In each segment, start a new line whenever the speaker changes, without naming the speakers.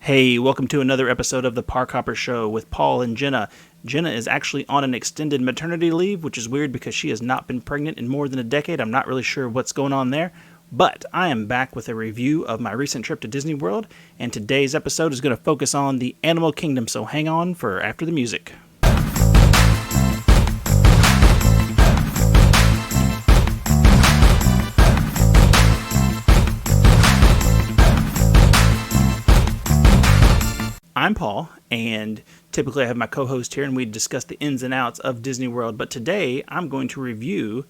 Hey, welcome to another episode of the Park Hopper Show with Paul and Jenna. Jenna is actually on an extended maternity leave, which is weird because she has not been pregnant in more than a decade. I'm not really sure what's going on there, but I am back with a review of my recent trip to Disney World, and today's episode is going to focus on the Animal Kingdom, so hang on for after the music. I'm Paul, and typically I have my co-host here, and we discuss the ins and outs of Disney World, but today I'm going to review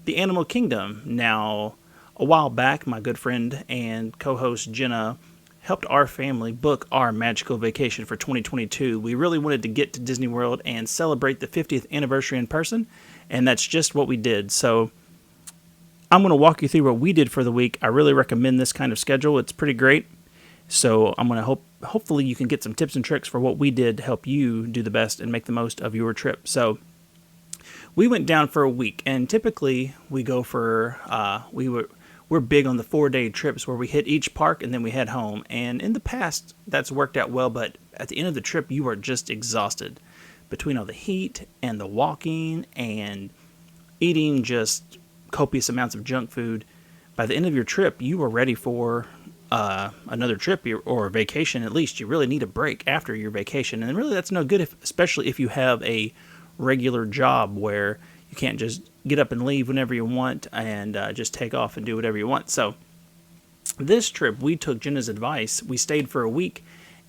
the Animal Kingdom. Now, a while back, my good friend and co-host Jenna helped our family book our magical vacation for 2022. We really wanted to get to Disney World and celebrate the 50th anniversary in person, and that's just what we did. So I'm going to walk you through what we did for the week. I really recommend this kind of schedule. It's pretty great. So I'm going to hopefully you can get some tips and tricks for what we did to help you do the best and make the most of your trip. So we went down for a week, and typically we go for we're big on the 4-day trips where we hit each park and then we head home. And in the past that's worked out well, but at the end of the trip you are just exhausted between all the heat and the walking and eating just copious amounts of junk food. By the end of your trip, you are ready for another trip or a vacation. At least you really need a break after your vacation, and really that's no good, especially if you have a regular job where you can't just get up and leave whenever you want and just take off and do whatever you want. So this trip, we took Jenna's advice. We stayed for a week,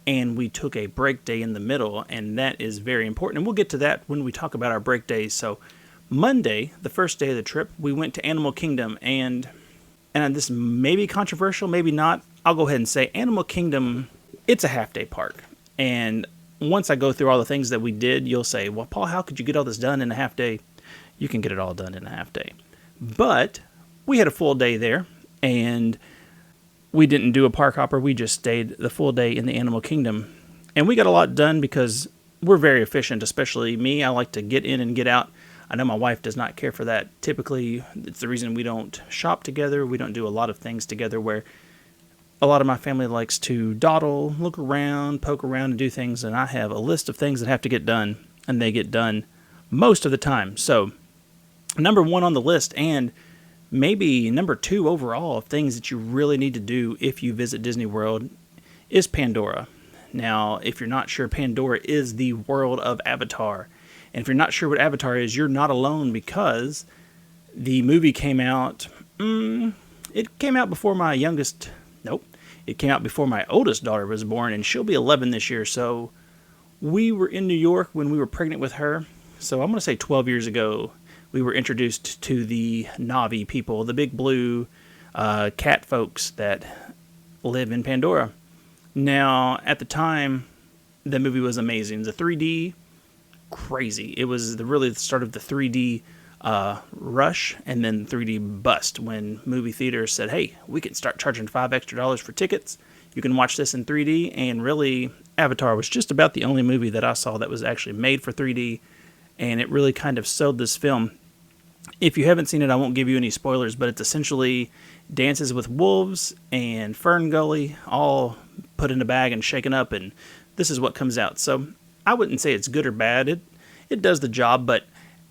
and we took a break day in the middle, and that is very important, and we'll get to that when we talk about our break days. So Monday, the first day of the trip, we went to Animal Kingdom, and this may be controversial, maybe not. I'll go ahead and say Animal Kingdom, it's a half-day park. And once I go through all the things that we did, you'll say, well, Paul, how could you get all this done in a half day? You can get it all done in a half day. But we had a full day there, and we didn't do a park hopper. We just stayed the full day in the Animal Kingdom. And we got a lot done because we're very efficient, especially me. I like to get in and get out. I know my wife does not care for that. Typically, it's the reason we don't shop together. We don't do a lot of things together, where a lot of my family likes to dawdle, look around, poke around, and do things. And I have a list of things that have to get done, and they get done most of the time. So number one on the list, and maybe number two overall of things that you really need to do if you visit Disney World, is Pandora. Now, if you're not sure, Pandora is the world of Avatar. And if you're not sure what Avatar is, you're not alone, because the movie came out, it came out before my it came out before my oldest daughter was born, and she'll be 11 this year. So we were in New York when we were pregnant with her. So I'm going to say 12 years ago, we were introduced to the Na'vi people, the big blue cat folks that live in Pandora. Now, at the time, the movie was amazing. The 3D, crazy. It was really the start of the 3D rush, and then 3D bust when movie theaters said, hey, we can start charging $5 extra for tickets. You can watch this in 3D, and really Avatar was just about the only movie that I saw that was actually made for 3D, and it really kind of sold this film. If you haven't seen it, I won't give you any spoilers, but it's essentially Dances with Wolves and Fern Gully all put in a bag and shaken up, and this is what comes out. So I wouldn't say it's good or bad. It does the job, but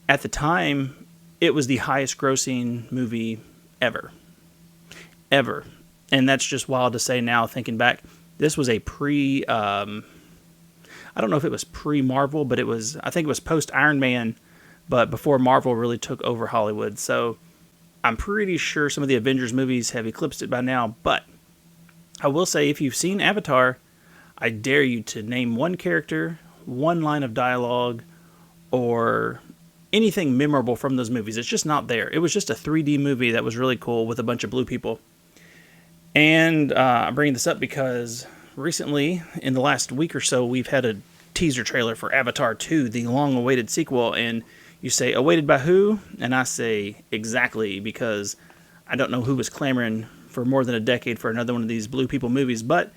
at the time, it was the highest grossing movie ever. Ever. And that's just wild to say now, thinking back. This was a I don't know if it was pre-Marvel, but I think it was post-Iron Man, but before Marvel really took over Hollywood. So I'm pretty sure some of the Avengers movies have eclipsed it by now, but I will say, if you've seen Avatar, I dare you to name one character, one line of dialogue, or anything memorable from those movies. It's just not there. It was just a 3D movie that was really cool with a bunch of blue people. And I'm bringing this up because recently, in the last week or so, we've had a teaser trailer for Avatar 2, the long-awaited sequel, and you say, awaited by who? And I say, exactly, because I don't know who was clamoring for more than a decade for another one of these blue people movies, but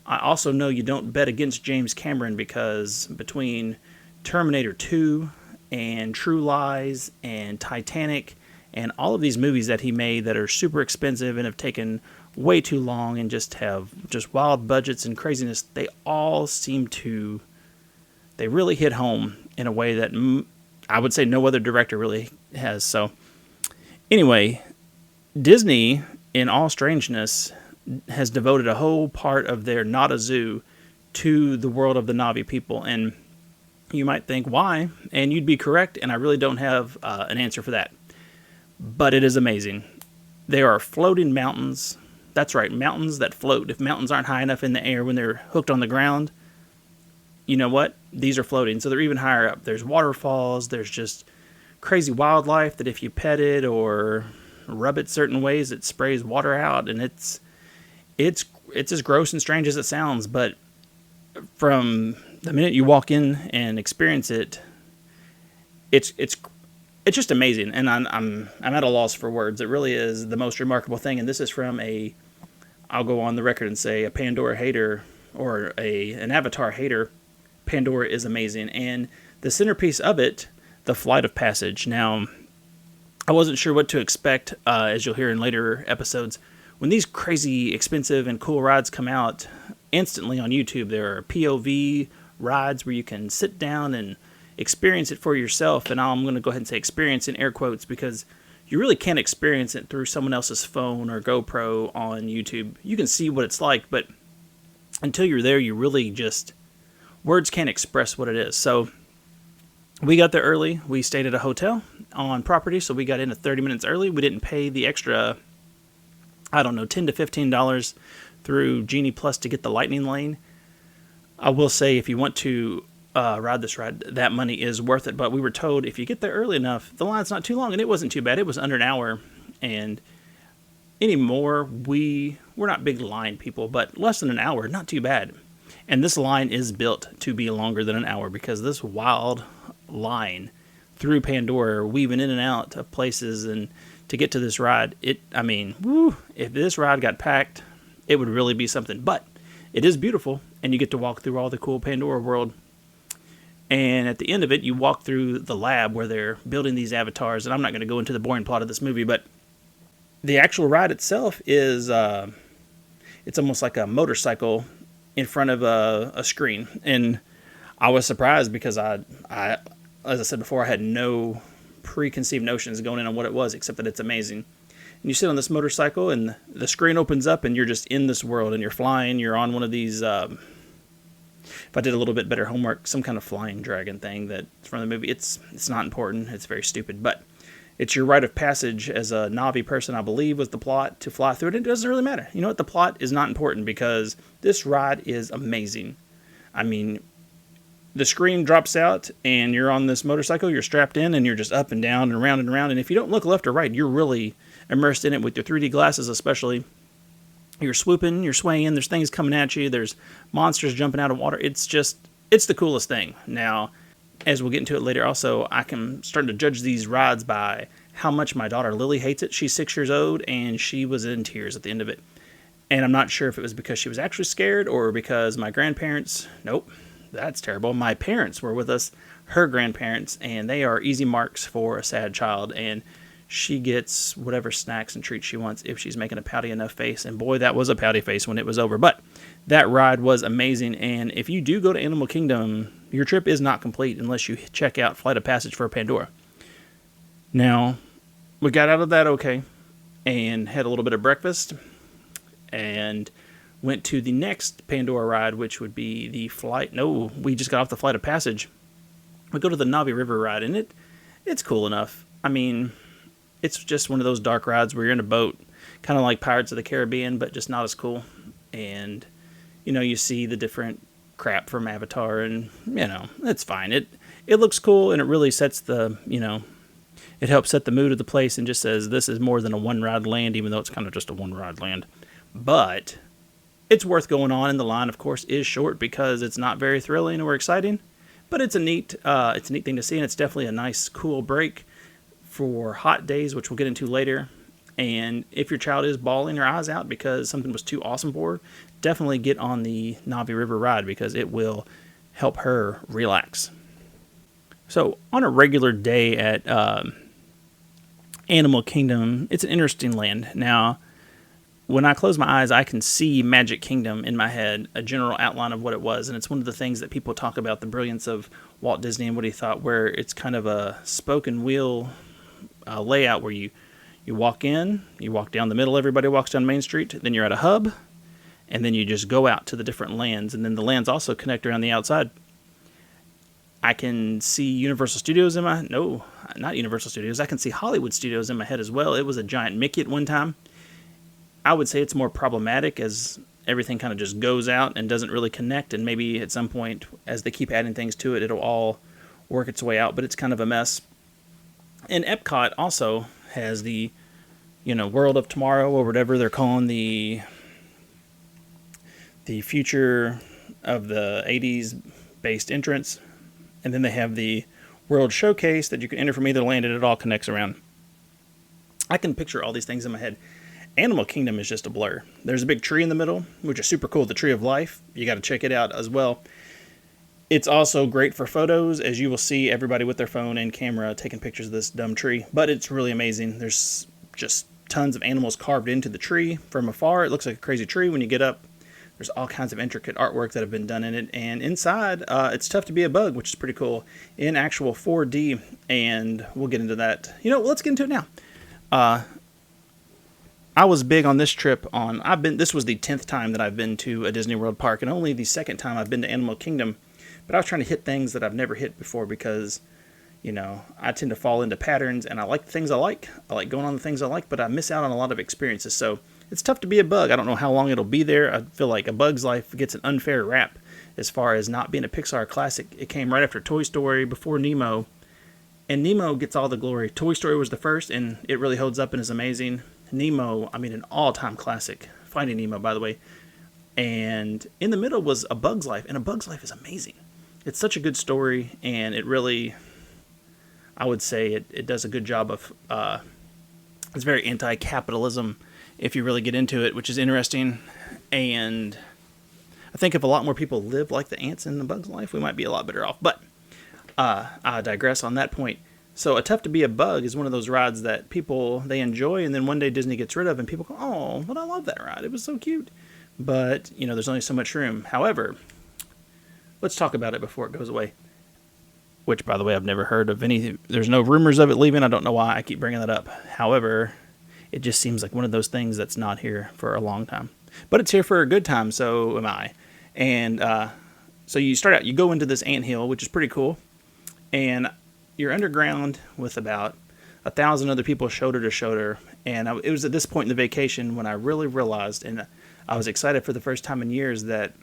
I also know you don't bet against James Cameron, because between Terminator 2 and True Lies and Titanic and all of these movies that he made that are super expensive and have taken way too long and just have just wild budgets and craziness, they all seem to, they really hit home in a way that I would say no other director really has. So anyway, Disney, in all strangeness, has devoted a whole part of their Not a Zoo to the world of the Na'vi people. And you might think, why? And you'd be correct, and I really don't have an answer for that. But it is amazing. There are floating mountains. That's right, mountains that float. If mountains aren't high enough in the air when they're hooked on the ground, you know what? These are floating, so they're even higher up. There's waterfalls. There's just crazy wildlife that if you pet it or rub it certain ways, it sprays water out, and it's as gross and strange as it sounds. But from the minute you walk in and experience it, it's just amazing, and I'm at a loss for words. It really is the most remarkable thing, and this is from I'll go on the record and say, a Pandora hater or an Avatar hater. Pandora is amazing, and the centerpiece of it, the Flight of Passage. Now, I wasn't sure what to expect, as you'll hear in later episodes. When these crazy, expensive, and cool rides come out instantly on YouTube, there are POV rides where you can sit down and experience it for yourself. And I'm going to go ahead and say experience in air quotes, because you really can't experience it through someone else's phone or GoPro on YouTube. You can see what it's like, but until you're there, you really just, words can't express what it is. So we got there early. We stayed at a hotel on property, so we got in at 30 minutes early. We didn't pay the extra, I don't know, $10 to $15 through Genie Plus to get the Lightning Lane. I will say, if you want to ride this ride, that money is worth it. But we were told if you get there early enough, the line's not too long, and it wasn't too bad. It was under an hour, and anymore, we're not big line people, but less than an hour, not too bad. And this line is built to be longer than an hour, because this wild line through Pandora, weaving in and out of places, and to get to this ride, if this ride got packed, it would really be something. But it is beautiful, and you get to walk through all the cool Pandora world. And at the end of it, you walk through the lab where they're building these avatars. And I'm not going to go into the boring plot of this movie, but the actual ride itself is, it's almost like a motorcycle in front of a screen. And I was surprised, because I, as I said before, I had no preconceived notions going in on what it was, except that it's amazing. And you sit on this motorcycle, and the screen opens up, and you're just in this world, and you're flying. You're on one of these, if I did a little bit better homework, some kind of flying dragon thing that's from the movie. It's not important. It's very stupid, but it's your rite of passage as a Na'vi person, I believe, was the plot, to fly through it. It doesn't really matter. You know what? The plot is not important, because this ride is amazing. I mean, the screen drops out, and you're on this motorcycle, you're strapped in, and you're just up and down and around and around. And if you don't look left or right, you're really immersed in it with your 3D glasses, especially. You're swooping, you're swaying, there's things coming at you, there's monsters jumping out of water. It's the coolest thing. Now, as we'll get into it later, also, I can start to judge these rides by how much my daughter Lily hates it. She's 6 years old, and she was in tears at the end of it. And I'm not sure if it was because she was actually scared, or because my grandparents, nope, that's terrible. My parents were with us, her grandparents, and they are easy marks for a sad child. And she gets whatever snacks and treats she wants if she's making a pouty enough face. And boy, that was a pouty face when it was over. But that ride was amazing. And if you do go to Animal Kingdom, your trip is not complete unless you check out Flight of Passage for Pandora. Now, we got out of that okay, and had a little bit of breakfast, and went to the next Pandora ride, which would be the flight. No, we just got off the Flight of Passage. We go to the Na'vi River ride, and it's cool enough. I mean, it's just one of those dark rides where you're in a boat, kind of like Pirates of the Caribbean, but just not as cool. And, you see the different crap from Avatar, and, it's fine. It looks cool, and it really sets the, it helps set the mood of the place, and just says this is more than a one-ride land, even though it's kind of just a one-ride land. But it's worth going on, and the line, of course, is short, because it's not very thrilling or exciting. But it's a neat thing to see, and it's definitely a nice, cool break for hot days, which we'll get into later. And if your child is bawling her eyes out because something was too awesome for her, definitely get on the Na'vi River ride, because it will help her relax. So on a regular day at Animal Kingdom, it's an interesting land. Now, when I close my eyes, I can see Magic Kingdom in my head, a general outline of what it was. And it's one of the things that people talk about, the brilliance of Walt Disney and what he thought, where it's kind of a spoken wheel layout where you walk in, you walk down the middle, everybody walks down Main Street, then you're at a hub, and then you just go out to the different lands. And then the lands also connect around the outside. I can see Universal Studios in my... No, not Universal Studios. I can see Hollywood Studios in my head as well. It was a giant Mickey at one time. I would say it's more problematic as everything kind of just goes out and doesn't really connect. And maybe at some point, as they keep adding things to it, it'll all work its way out. But it's kind of a mess. And Epcot also has the, World of Tomorrow, or whatever they're calling the future of the 80s based entrance. And then they have the World Showcase that you can enter from either land, and it all connects around. I can picture all these things in my head. Animal Kingdom is just a blur. There's a big tree in the middle, which is super cool, the Tree of Life. You got to check it out as well. It's also great for photos, as you will see everybody with their phone and camera taking pictures of this dumb tree. But it's really amazing. There's just tons of animals carved into the tree from afar. It looks like a crazy tree when you get up. There's all kinds of intricate artwork that have been done in it. And inside, it's tough to be a bug, which is pretty cool, in actual 4D. And we'll get into that. Let's get into it now. I was big on this trip this was the 10th time that I've been to a Disney World park, and only the second time I've been to Animal Kingdom. But I was trying to hit things that I've never hit before because, I tend to fall into patterns, and I like the things I like. I like going on the things I like, but I miss out on a lot of experiences. So it's tough to be a bug. I don't know how long it'll be there. I feel like A Bug's Life gets an unfair rap as far as not being a Pixar classic. It came right after Toy Story, before Nemo, and Nemo gets all the glory. Toy Story was the first, and it really holds up and is amazing. Nemo, an all-time classic. Finding Nemo, by the way. And in the middle was A Bug's Life, and A Bug's Life is amazing. It's such a good story, and it really, I would say, it does a good job of, it's very anti-capitalism if you really get into it, which is interesting. And I think if a lot more people live like the ants in A Bug's Life, we might be a lot better off. But I digress on that point. So A Tough to Be a Bug is one of those rides that people, they enjoy, and then one day Disney gets rid of, and people go, oh, but I love that ride. It was so cute. But, there's only so much room. However, let's talk about it before it goes away. Which, by the way, I've never heard of any. There's no rumors of it leaving. I don't know why I keep bringing that up. However, it just seems like one of those things that's not here for a long time. But it's here for a good time, so am I. And so you start out, you go into this anthill, which is pretty cool. And you're underground with about 1,000 other people shoulder to shoulder. And it was at this point in the vacation when I really realized, and I was excited for the first time in years, that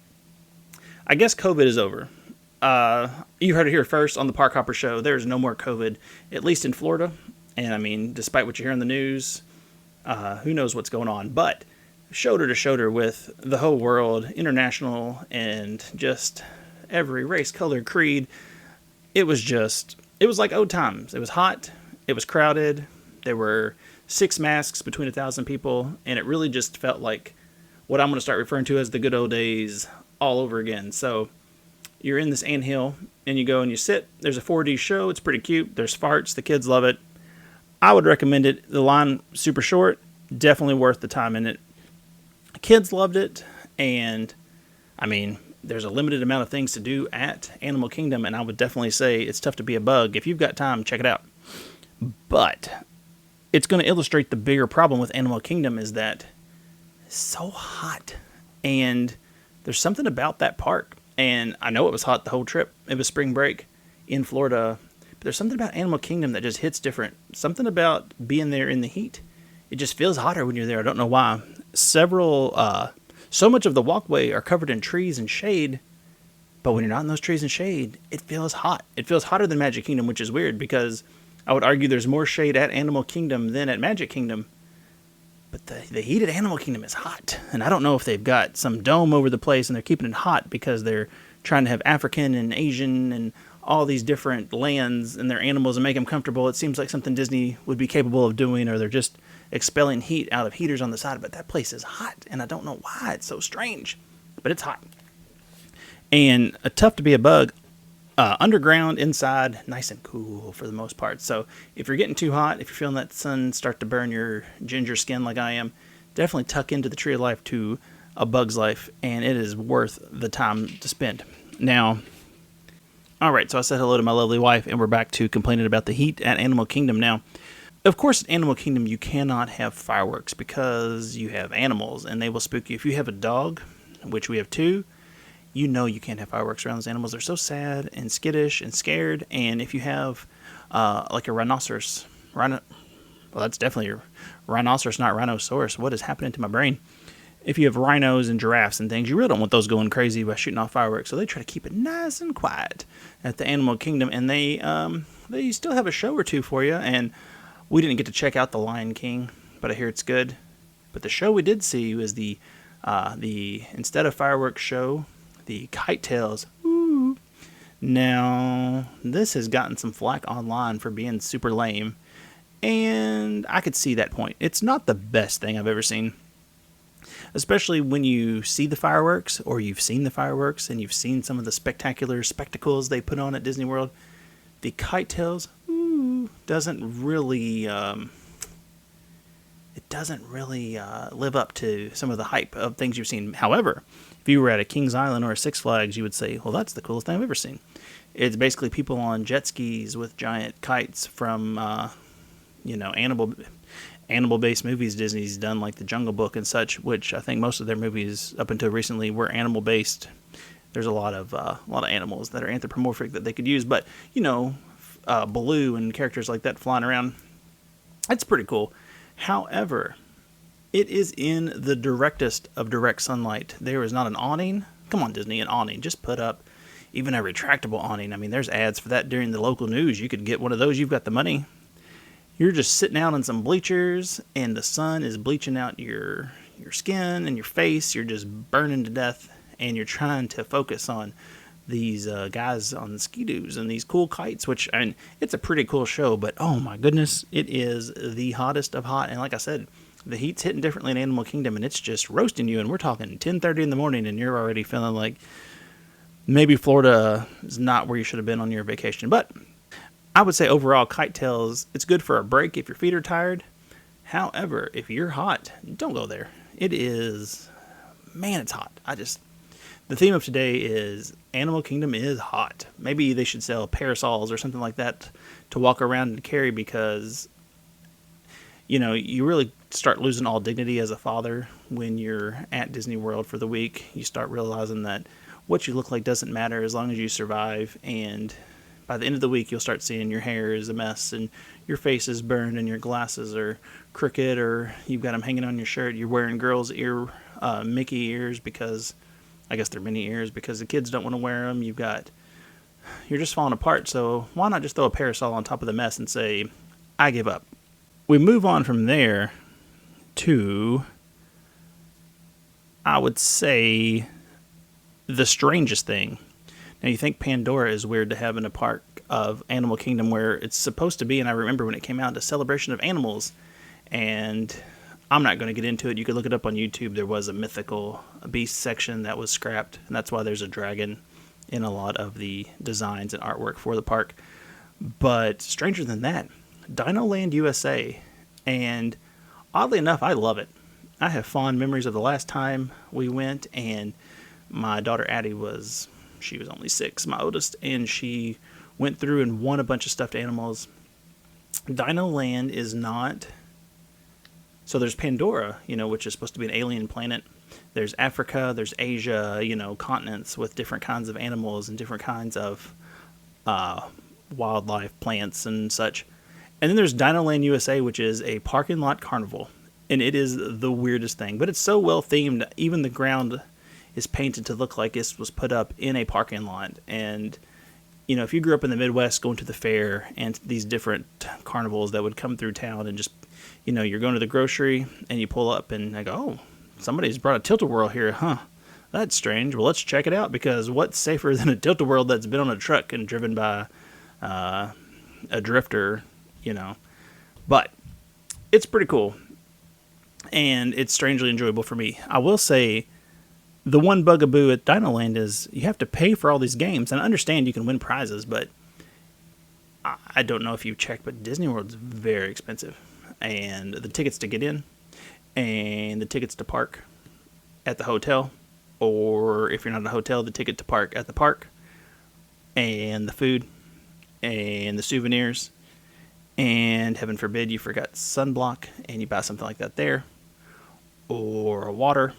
I guess COVID is over. You heard it here first on the Park Hopper Show. There's no more COVID, at least in Florida. And despite what you hear in the news, who knows what's going on. But shoulder to shoulder with the whole world, international, and just every race, color, creed. It was like old times. It was hot. It was crowded. There were 6 masks between 1,000 people. And it really just felt like what I'm going to start referring to as the good old days all over again. So you're in this anthill, and you go and you sit. There's a 4D show. It's pretty cute. There's farts. The kids love it. I would recommend it. The line, super short. Definitely worth the time in it. Kids loved it. And, there's a limited amount of things to do at Animal Kingdom, and I would definitely say it's tough to be a bug. If you've got time, check it out. But it's going to illustrate the bigger problem with Animal Kingdom is that it's so hot. And there's something about that park. And I know it was hot the whole trip. It was spring break in Florida. But there's something about Animal Kingdom that just hits different. Something about being there in the heat. It just feels hotter when you're there. I don't know why. So much of the walkway are covered in trees and shade, but when you're not in those trees and shade, it feels hot. It feels hotter than Magic Kingdom, which is weird because I would argue there's more shade at Animal Kingdom than at Magic Kingdom. But the heat at Animal Kingdom is hot, and I don't know if they've got some dome over the place and they're keeping it hot because they're trying to have African and Asian and all these different lands and their animals and make them comfortable. It seems like something Disney would be capable of doing, or they're just expelling heat out of heaters on the side. But that place is hot, and I don't know why. It's so strange, but it's hot. And Tough to Be a Bug, underground, inside, nice and cool for the most part. So if you're getting too hot, if you're feeling that sun start to burn your ginger skin like I am, definitely tuck into the Tree of Life to A Bug's Life, and it is worth the time to spend. Now, all right, so I said hello to my lovely wife, and we're back to complaining about the heat at Animal Kingdom. Now, of course, at Animal Kingdom, you cannot have fireworks because you have animals, and they will spook you. If you have a dog, which we have 2, you know you can't have fireworks around those animals. They're so sad and skittish and scared. And if you have like a rhinoceros, well, that's definitely a rhinoceros, not rhinosaurus. What is happening to my brain? If you have rhinos and giraffes and things, you really don't want those going crazy by shooting off fireworks. So they try to keep it nice and quiet at the Animal Kingdom, and they still have a show or 2 for you. And we didn't get to check out the Lion King, but I hear it's good. But the show we did see was the instead of fireworks show, the Kite Tales. Ooh. Now, this has gotten some flack online for being super lame, and I could see that point. It's not the best thing I've ever seen, especially when you see the fireworks, or you've seen the fireworks, and you've seen some of the spectacular spectacles they put on at Disney World. The Kite Tales, doesn't really live up to some of the hype of things you've seen. However, if you were at a Kings Island or a Six Flags, you would say, well, that's the coolest thing I've ever seen. It's basically people on jet skis with giant kites from, animal-based movies Disney's done, like The Jungle Book and such, which I think most of their movies up until recently were animal-based. There's a lot of animals that are anthropomorphic that they could use, but, Baloo and characters like that flying around, it's pretty cool. However, it is in the directest of direct sunlight. There is not an awning. Come on, Disney, an awning. Just put up even a retractable awning. I mean, there's ads for that during the local news. You could get one of those. You've got the money. You're just sitting out on some bleachers, and the sun is bleaching out your skin and your face. You're just burning to death, and you're trying to focus on these guys on the ski-doos and these cool kites, which, I mean, it's a pretty cool show, but oh my goodness, it is the hottest of hot. And like I said, the heat's hitting differently in Animal Kingdom, and it's just roasting you, and we're talking 10:30 in the morning, and you're already feeling like maybe Florida is not where you should have been on your vacation. But I would say overall, Kite Tales, it's good for a break if your feet are tired. However, if you're hot, don't go there. It is, man, it's hot. The theme of today is Animal Kingdom is hot. Maybe they should sell parasols or something like that to walk around and carry, because, you really start losing all dignity as a father when you're at Disney World for the week. You start realizing that what you look like doesn't matter as long as you survive, and by the end of the week, you'll start seeing your hair is a mess, and your face is burned, and your glasses are crooked, or you've got them hanging on your shirt. You're wearing girls' Mickey ears because, I guess they're mini ears, because the kids don't want to wear them. You're just falling apart. So why not just throw a parasol on top of the mess and say, I give up? We move on from there to, I would say, the strangest thing. Now, you think Pandora is weird to have in a park of Animal Kingdom where it's supposed to be, and I remember when it came out, a celebration of animals, and I'm not going to get into it. You could look it up on YouTube. There was a mythical beast section that was scrapped, and that's why there's a dragon in a lot of the designs and artwork for the park. But stranger than that, Dino Land USA, and oddly enough, I love it. I have fond memories of the last time we went, and my daughter Addie she was only 6, my oldest, and she went through and won a bunch of stuffed animals. Dino Land is not... So there's Pandora, which is supposed to be an alien planet. There's Africa, there's Asia, continents with different kinds of animals and different kinds of wildlife, plants, and such. And then there's Dino Land USA, which is a parking lot carnival. And it is the weirdest thing. But it's so well themed, even the ground is painted to look like it was put up in a parking lot. And, if you grew up in the Midwest going to the fair and these different carnivals that would come through town and just, you're going to the grocery and you pull up and I go, oh, somebody's brought a tilt-a-whirl here, huh? That's strange. Well, let's check it out, because what's safer than a tilt-a-whirl that's been on a truck and driven by a drifter, But it's pretty cool, and it's strangely enjoyable for me. I will say the one bugaboo at Dino Land is you have to pay for all these games, and I understand you can win prizes, but I don't know if you checked, but Disney World's very expensive, and the tickets to get in, and the tickets to park at the hotel, or if you're not at a hotel, the ticket to park at the park, and the food, and the souvenirs, and heaven forbid you forgot sunblock and you buy something like that there, or water,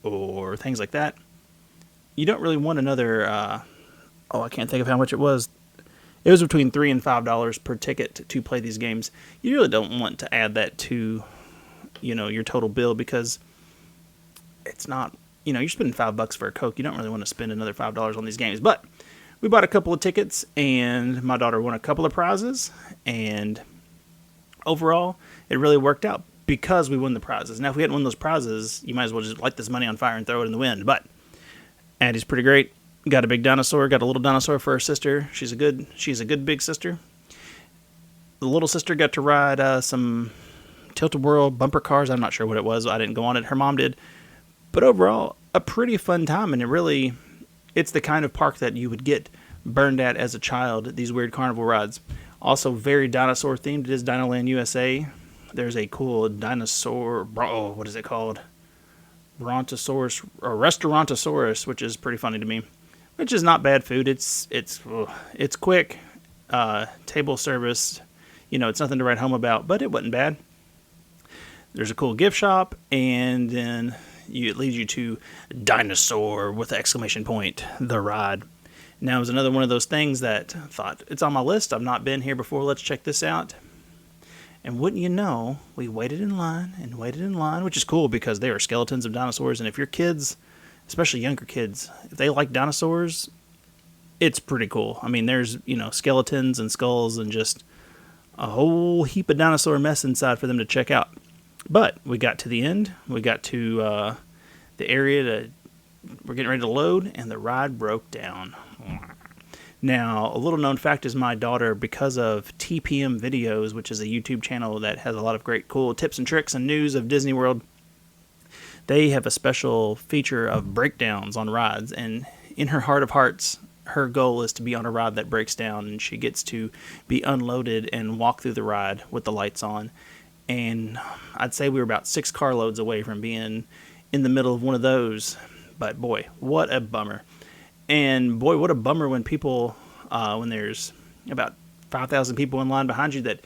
or things like that. You don't really want another, I can't think of how much it was. It was between $3 and $5 per ticket to play these games. You really don't want to add that to, your total bill, because it's not, you're spending $5 for a Coke. You don't really want to spend another $5 on these games. But we bought a couple of tickets, and my daughter won a couple of prizes, and overall, it really worked out because we won the prizes. Now, if we hadn't won those prizes, you might as well just light this money on fire and throw it in the wind. But Addie's pretty great. Got a big dinosaur, got a little dinosaur for her sister. She's a good big sister. The little sister got to ride some tilt-a-whirl bumper cars. I'm not sure what it was. I didn't go on it. Her mom did. But overall, a pretty fun time, and it's the kind of park that you would get burned at as a child, these weird carnival rides. Also very dinosaur themed. It is Dinoland USA. There's a cool dinosaur, what is it called? Brontosaurus, or Restaurantosaurus, which is pretty funny to me. Which is not bad food. It's quick, table service. It's nothing to write home about, but it wasn't bad. There's a cool gift shop, and then it leads you to Dinosaur with exclamation point, the ride. Now, it was another one of those things that I thought, it's on my list. I've not been here before. Let's check this out. And wouldn't you know, we waited in line, which is cool because they are skeletons of dinosaurs. And if your kids, especially younger kids, if they like dinosaurs, it's pretty cool. I mean, there's, skeletons and skulls and just a whole heap of dinosaur mess inside for them to check out. But we got to the end. We got to the area we're getting ready to load, and the ride broke down. Now, a little known fact is my daughter, because of TPM Videos, which is a YouTube channel that has a lot of great cool tips and tricks and news of Disney World, they have a special feature of breakdowns on rides. And in her heart of hearts, her goal is to be on a ride that breaks down, and she gets to be unloaded and walk through the ride with the lights on. And I'd say we were about 6 carloads away from being in the middle of one of those. But boy, what a bummer. And boy, what a bummer when when there's about 5,000 people in line behind you that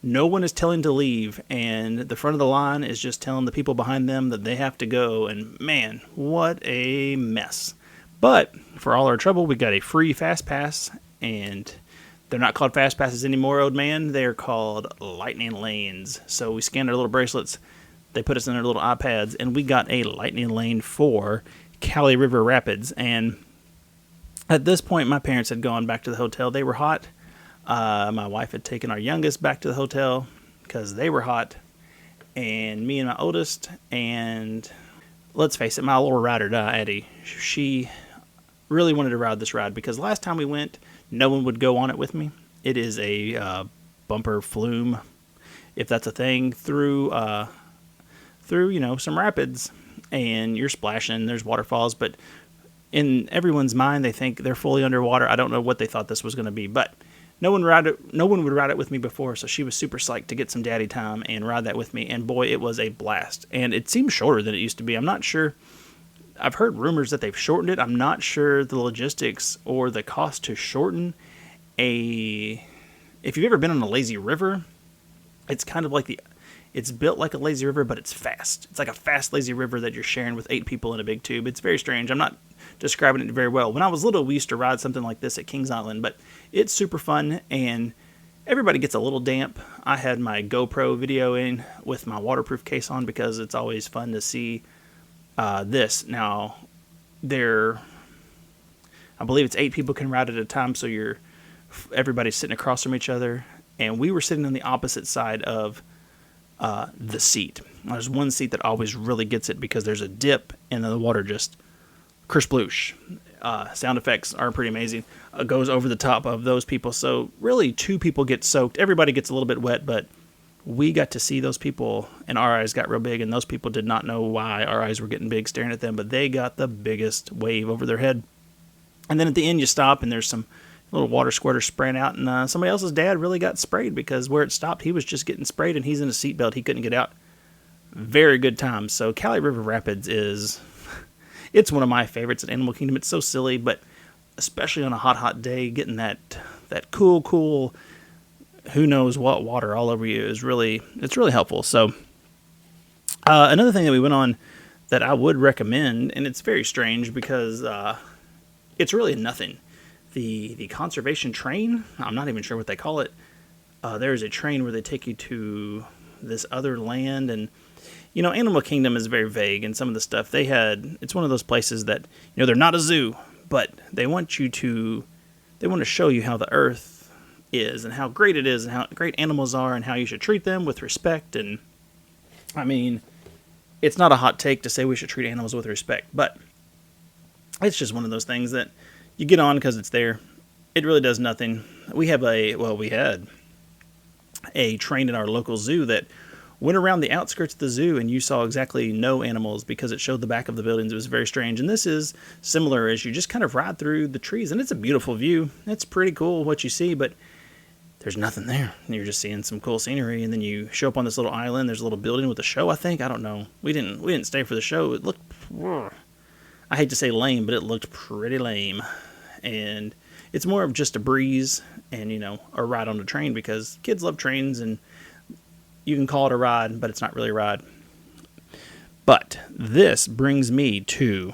no one is telling to leave, and the front of the line is just telling the people behind them that they have to go. And man, what a mess. But for all our trouble, we got a free Fast Pass, and they're not called Fast Passes anymore, old man. They're called Lightning Lanes. So we scanned our little bracelets. They put us in our little iPads, and we got a Lightning Lane for Cali River Rapids. And at this point, my parents had gone back to the hotel. They were hot. My wife had taken our youngest back to the hotel because they were hot. And me and my oldest, and let's face it, my little ride or die, Addie, she really wanted to ride this ride because last time we went, no one would go on it with me. It is a bumper flume, if that's a thing, through some rapids, and you're splashing. There's waterfalls, but in everyone's mind, they think they're fully underwater. I don't know what they thought this was going to be, but no one would ride it with me before, so she was super psyched to get some daddy time and ride that with me. And boy, it was a blast. And it seems shorter than it used to be. I'm not sure. I've heard rumors that they've shortened it. I'm not sure the logistics or the cost to shorten if you've ever been on a lazy river, it's kind of like it's built like a lazy river, but it's fast. It's like a fast lazy river that you're sharing with 8 people in a big tube. It's very strange. I'm not describing it very well. When I was little, we used to ride something like this at Kings Island, but it's super fun, and everybody gets a little damp. I had my GoPro video in with my waterproof case on because it's always fun to see this. Now, I believe it's 8 people can ride at a time, so everybody's sitting across from each other, and we were sitting on the opposite side of the seat. There's one seat that always really gets it because there's a dip and then the water just kersploosh. Sound effects are pretty amazing. Goes over the top of those people. So really 2 people get soaked. Everybody gets a little bit wet, but we got to see those people and our eyes got real big, and those people did not know why our eyes were getting big staring at them, but they got the biggest wave over their head. And then at the end you stop and there's some little water squirters spraying out, and somebody else's dad really got sprayed because where it stopped, he was just getting sprayed, and he's in a seatbelt. He couldn't get out. Very good times. So Cali River Rapids it's one of my favorites at Animal Kingdom. It's so silly, but especially on a hot day, getting that cool, who knows what water all over you it's really helpful. So another thing that we went on that I would recommend, and it's very strange because it's really nothing. The conservation train, I'm not even sure what they call it. There's a train where they take you to this other land, and Animal Kingdom is very vague, and some of the stuff it's one of those places that they're not a zoo, but they want to show you how the earth is and how great it is and how great animals are and how you should treat them with respect. And I mean, it's not a hot take to say we should treat animals with respect, but it's just one of those things that you get on because it's there. It really does nothing. We had a train in our local zoo that went around the outskirts of the zoo, and you saw exactly no animals because it showed the back of the buildings. It was very strange. And this is similar, as you just kind of ride through the trees, and it's a beautiful view. It's pretty cool what you see, but there's nothing there. You're just seeing some cool scenery, and then you show up on this little island. There's a little building with a show, I think. I don't know. We didn't stay for the show. It looked, I hate to say lame, but it looked pretty lame. And it's more of just a breeze and, a ride on the train, because kids love trains, and you can call it a ride, but it's not really a ride. But this brings me to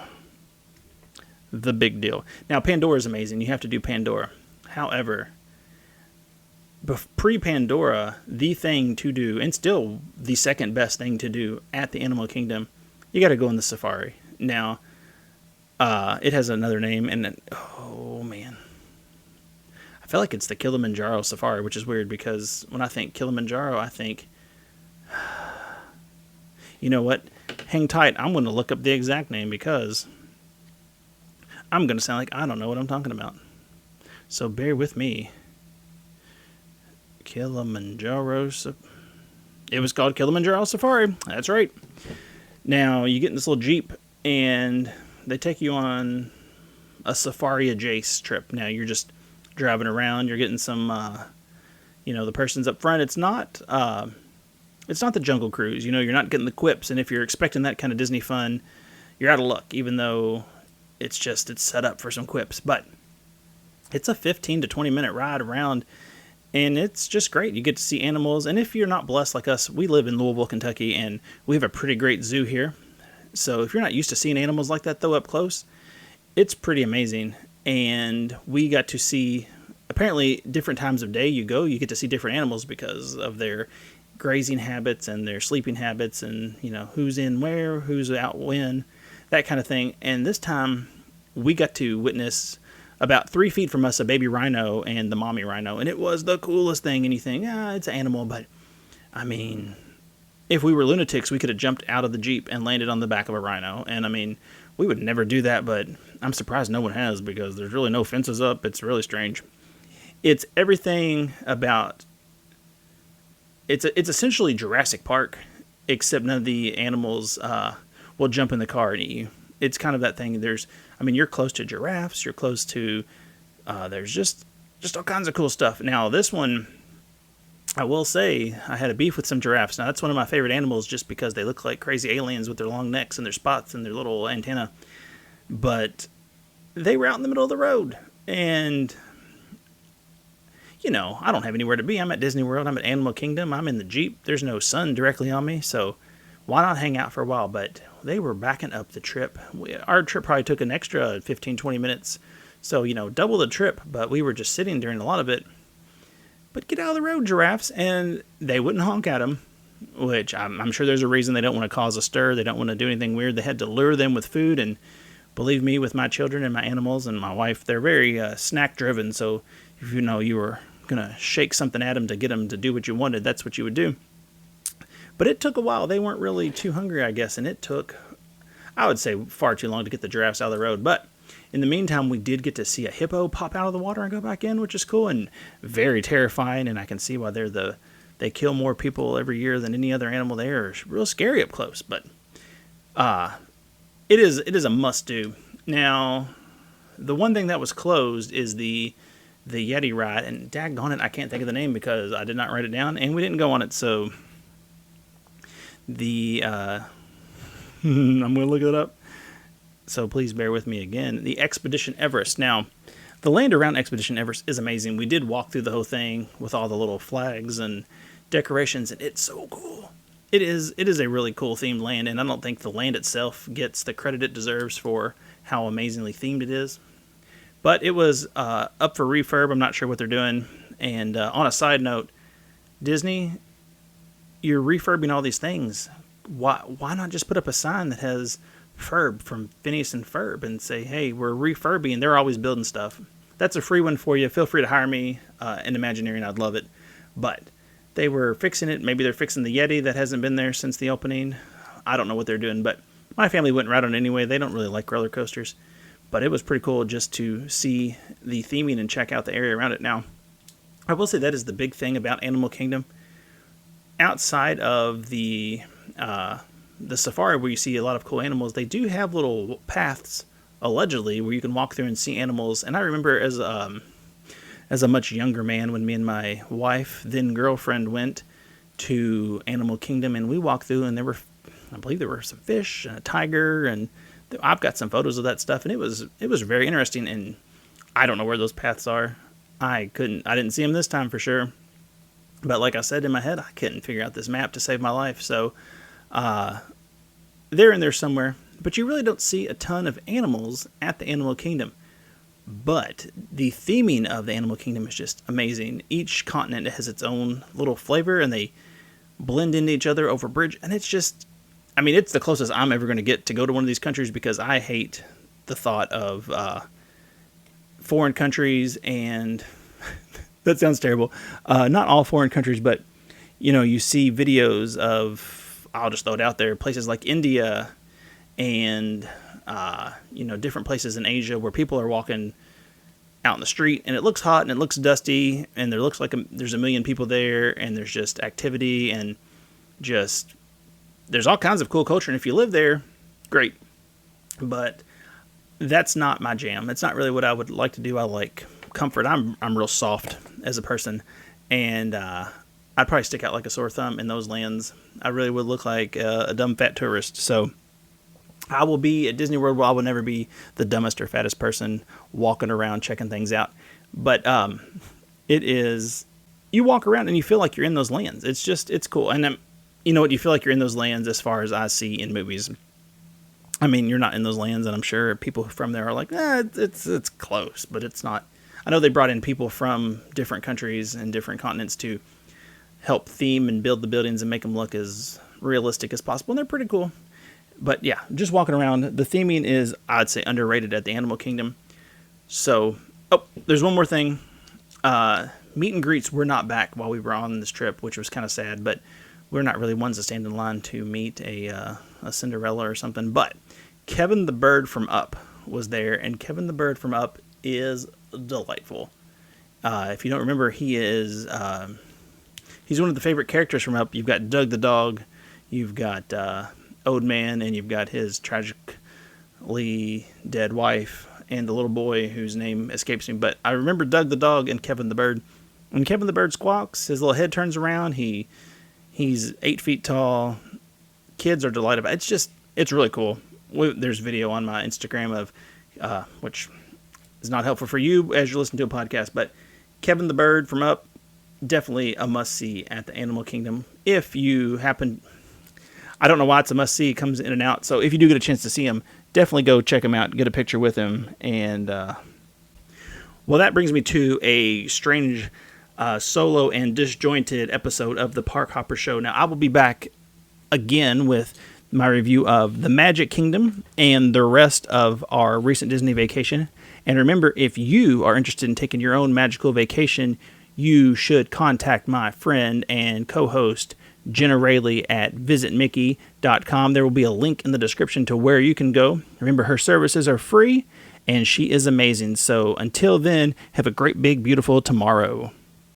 the big deal. Now, Pandora is amazing. You have to do Pandora. However, pre-Pandora, the thing to do, and still the second best thing to do at the Animal Kingdom, you got to go in the safari. Now, it has another name, and oh man, I feel like it's the Kilimanjaro Safari, which is weird because when I think Kilimanjaro, I think, you know what? Hang tight. I'm going to look up the exact name because I'm going to sound like I don't know what I'm talking about. So bear with me. Kilimanjaro. It was called Kilimanjaro Safari. That's right. Now, you get in this little Jeep, and they take you on a safari adjacent trip. Now, you're just driving around. You're getting some, the person's up front. It's not the Jungle Cruise. You're not getting the quips. And if you're expecting that kind of Disney fun, you're out of luck, even though it's set up for some quips. But it's a 15 to 20 minute ride around, and it's just great. You get to see animals. And if you're not blessed like us, we live in Louisville, Kentucky, and we have a pretty great zoo here. So if you're not used to seeing animals like that, though, up close, it's pretty amazing. And we got to see, apparently, different times of day you get to see different animals because of their grazing habits and their sleeping habits, and, who's in where, who's out when, that kind of thing. And this time, we got to witness about 3 feet from us a baby rhino and the mommy rhino, and it was the coolest thing. And you think, it's an animal, but I mean, if we were lunatics, we could have jumped out of the Jeep and landed on the back of a rhino. And I mean, we would never do that, but I'm surprised no one has, because there's really no fences up. It's really strange. It's everything about, it's essentially Jurassic Park, except none of the animals will jump in the car and eat you. It's kind of that thing. You're close to giraffes. You're close to, there's just all kinds of cool stuff. Now, this one, I will say, I had a beef with some giraffes. Now, that's one of my favorite animals just because they look like crazy aliens with their long necks and their spots and their little antenna. But they were out in the middle of the road. And, I don't have anywhere to be. I'm at Disney World. I'm at Animal Kingdom. I'm in the Jeep. There's no sun directly on me. So why not hang out for a while? But they were backing up the trip. Our trip probably took an extra 15, 20 minutes. So, double the trip. But we were just sitting during a lot of it. But get out of the road, giraffes. And they wouldn't honk at them, which I'm sure there's a reason. They don't want to cause a stir. They don't want to do anything weird. They had to lure them with food. And believe me, with my children and my animals and my wife, they're very snack driven. So if you were going to shake something at them to get them to do what you wanted, that's what you would do. But it took a while. They weren't really too hungry, I guess. And it took, I would say, far too long to get the giraffes out of the road. But in the meantime, we did get to see a hippo pop out of the water and go back in, which is cool and very terrifying. And I can see why they kill more people every year than any other animal. They are real scary up close. But it is a must-do. Now, the one thing that was closed is the Yeti ride. And daggone it, I can't think of the name because I did not write it down. And we didn't go on it, so I'm going to look it up, so please bear with me again. The Expedition Everest. Now, the land around Expedition Everest is amazing. We did walk through the whole thing with all the little flags and decorations, and it's so cool. It is a really cool themed land, and I don't think the land itself gets the credit it deserves for how amazingly themed it is. But it was up for refurb. I'm not sure what they're doing. And on a side note, Disney, you're refurbing all these things. Why not just put up a sign that has Ferb from Phineas and Ferb and say, hey, we're refurbing. They're always building stuff. That's a free one for you. Feel free to hire me in Imagineering. I'd love it. But they were fixing it. Maybe they're fixing the Yeti that hasn't been there since the opening. I don't know what they're doing, but my family went right on it anyway. They don't really like roller coasters. But it was pretty cool just to see the theming and check out the area around it. Now, I will say that is the big thing about Animal Kingdom. Outside of the safari where you see a lot of cool animals, they do have little paths, allegedly, where you can walk through and see animals. And I remember as a much younger man, when me and my wife, then girlfriend, went to Animal Kingdom, and we walked through, and I believe there were some fish and a tiger, and I've got some photos of that stuff, and it was very interesting. And I don't know where those paths are. I didn't see them this time for sure. But like I said in my head, I couldn't figure out this map to save my life. So they're in there somewhere. But you really don't see a ton of animals at the Animal Kingdom. But the theming of the Animal Kingdom is just amazing. Each continent has its own little flavor, and they blend into each other over a bridge. And it's just, I mean, it's the closest I'm ever going to get to go to one of these countries, because I hate the thought of foreign countries and... That sounds terrible. Not all foreign countries, but, you see videos of, I'll just throw it out there, places like India and, different places in Asia where people are walking out in the street, and it looks hot and it looks dusty, and there looks like there's a million people there, and there's just activity, and just, there's all kinds of cool culture. And if you live there, great. But that's not my jam. It's not really what I would like to do. I like comfort. I'm real soft as a person, and I'd probably stick out like a sore thumb in those lands. I really would look like a dumb fat tourist. So I will be at Disney World. Well, I will never be the dumbest or fattest person walking around checking things out. But it is, you walk around and you feel like you're in those lands. It's cool. And you know what? You feel like you're in those lands as far as I see in movies. I mean, you're not in those lands, and I'm sure people from there are like, it's close, but it's not. I know they brought in people from different countries and different continents to help theme and build the buildings and make them look as realistic as possible, and they're pretty cool. But yeah, just walking around, the theming is, I'd say, underrated at the Animal Kingdom. So, there's one more thing. Meet and greets were not back while we were on this trip, which was kind of sad, but we're not really ones that stand in line to meet a Cinderella or something. But Kevin the Bird from Up was there, and Kevin the Bird from Up is delightful. If you don't remember, he's one of the favorite characters from Up. You've got Doug the dog, you've got Ode Man, and you've got his tragically dead wife and the little boy whose name escapes me. But I remember Doug the dog and Kevin the Bird. When Kevin the Bird squawks, his little head turns around. He's 8 feet tall. Kids are delighted by it. It's really cool. There's video on my Instagram of which is not helpful for you as you're listening to a podcast, but Kevin the Bird from Up, definitely a must-see at the Animal Kingdom. If you happen, I don't know why it's a must-see, it comes in and out, so if you do get a chance to see him, definitely go check him out, get a picture with him, and, well, that brings me to a strange solo and disjointed episode of the Park Hopper Show. Now, I will be back again with my review of the Magic Kingdom and the rest of our recent Disney vacation. And remember, if you are interested in taking your own magical vacation, you should contact my friend and co-host, Jenna Rayleigh, at visitmickey.com. There will be a link in the description to where you can go. Remember, her services are free, and she is amazing. So until then, have a great, big, beautiful tomorrow.